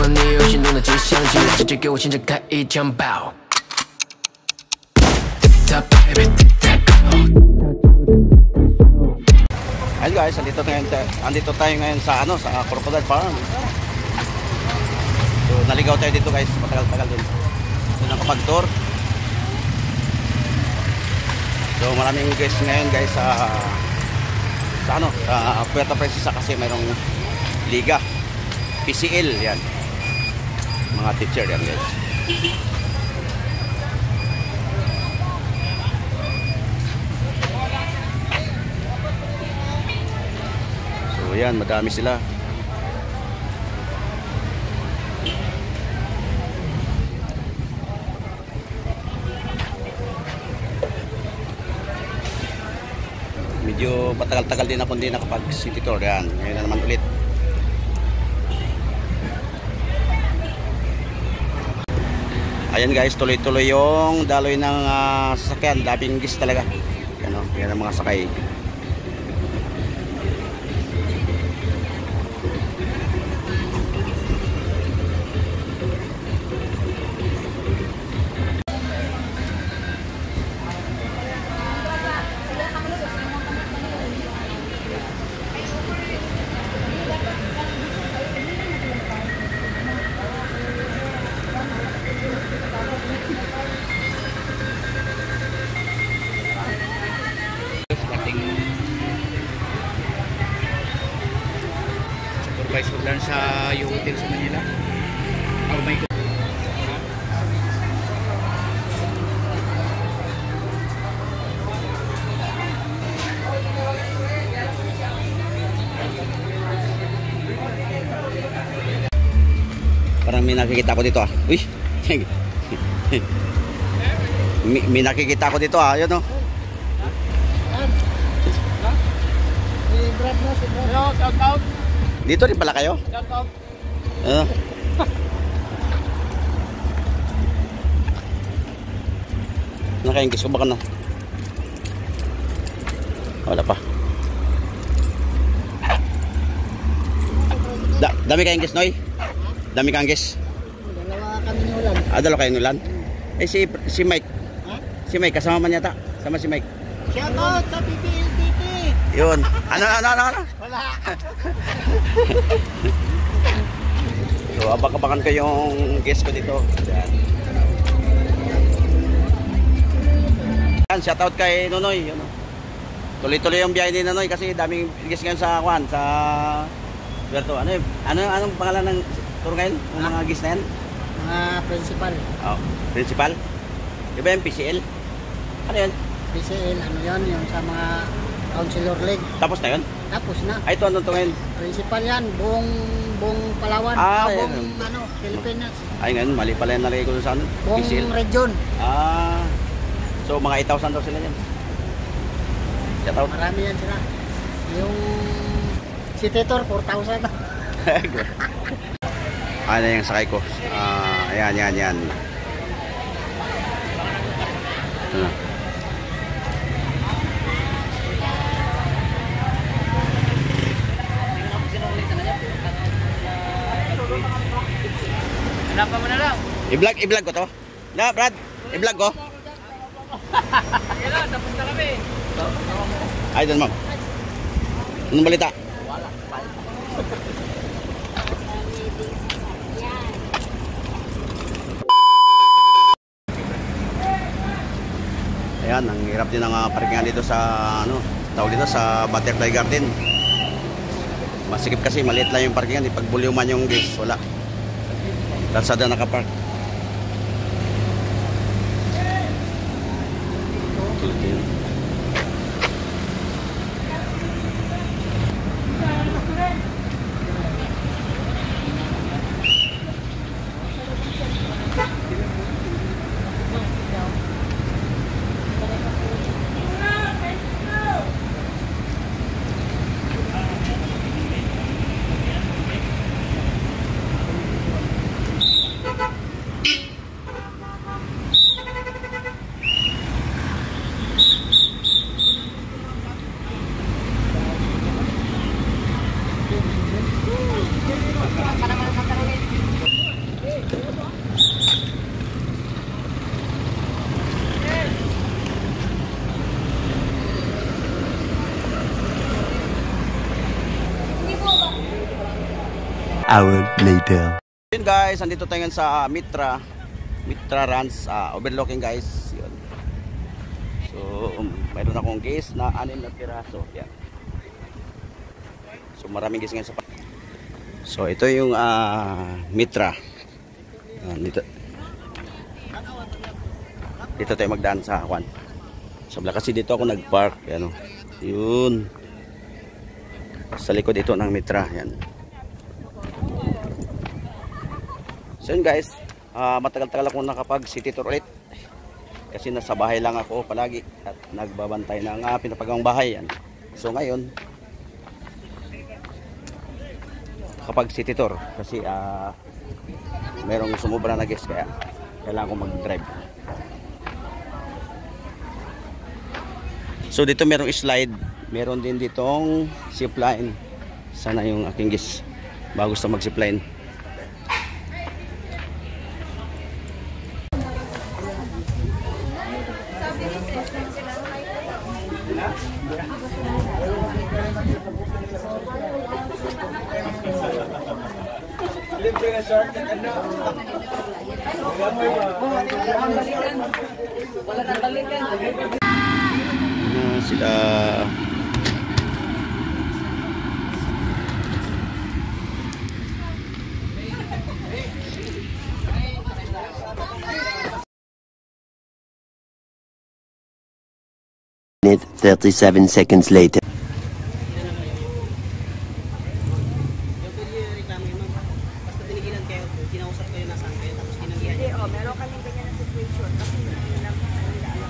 你有心动的迹象，请你直接给我现场开一枪爆。Ayun guys, andito tayo ngayon sa sa Crocodile Farm. So naligaw tayo dito guys, matagal-tagal din. So nakapag-tour. So maraming guys ngayon guys sa Puerto Princesa kasi mayroong liga. PCL yan. Mga teacher yan guys. So yan, madami sila. Medyo patagal-tagal din ako hindi nakapag city tour yan. Ngayon na naman ulit. Ayan guys, tuloy-tuloy yung daloy ng sasakyan. Labing gis talaga. Yan ang mga sakay. Supervisor lang sa hotel sa Manila. Oh my God. Parang may nakikita ko dito Uy. may nakikita ko dito Ayun Shout out. Dito rin pala kayo? Shout out. Nakaingkis ko baka wala pa. Dami kayong ingkis, Noy? Dami kayong ingkis? Dalawa kami nulan. Dalawa kayo nulan? Si Mike. Si Mike, kasama man yata. Sama si Mike. Shout out sa PPLTT. Yun. Ano? Wala. So, abang-abangan ko yung guest ko dito. Yan, shout out kay Nonoy. Tuloy-tuloy yung biyahe ni Nonoy kasi daming guest ngayon sa Puerto. Anong pangalan ng tour ngayon? Yung mga guest na yan? Mga principal. Oh, principal? Diba yung PCL? Ano yan? PCL, yun, yung sa mga Councilor League. Tapos na yun? Tapos na. Ay, ito ano ito ngayon? Principal yan, buong Palawan. Buong Pilipinas. Ay, ngayon, mali pala yung nalagay ko sa Buong PCL. region. So mga 8,000 daw sila yan. Shout out. Marami yan sila. Yung city tour, 4,000. Ano yung sakay ko? Ayan. Hanapan mo na lang. I-vlog ko to. Na, Brad, i-vlog ko. Kaya tapos na kami. Ay, doon ma'am. Anong balita? Wala. Ayan, ang hirap din ang parkingan dito sa tawag dito sa Butterfly Garden. Masikip kasi maliit lang yung parkingan, pag bulyuman yung gas, wala. Kalsada nakapark. hour later. Yun guys, andito tayo ngayon sa Mitra Ranch, overlooking guys. Yun. So, mayroon akong guys na 6 na piraso. Yan. So, maraming guys ngayon sa. So, ito yung Mitra. Dito tayo magdaan sa Juan. Sabla kasi dito ako nag-park. Yan, yun. Sa likod ito ng Mitra. Yan. So yun guys, matagal-tagal ako nakapag city tour ulit. Kasi nasa bahay lang ako palagi at nagbabantay ng pinapagawang bahay. Yan. So ngayon, kapag city tour kasi merong sumubra na guys kaya kailangan ko mag-drive. So dito merong slide, meron din ditong zipline. Sana yung aking guys bago sa mag-zipline. Sila Minute 37 seconds later. Meron kaming ganyan na situation kasi hindi lang nila alam.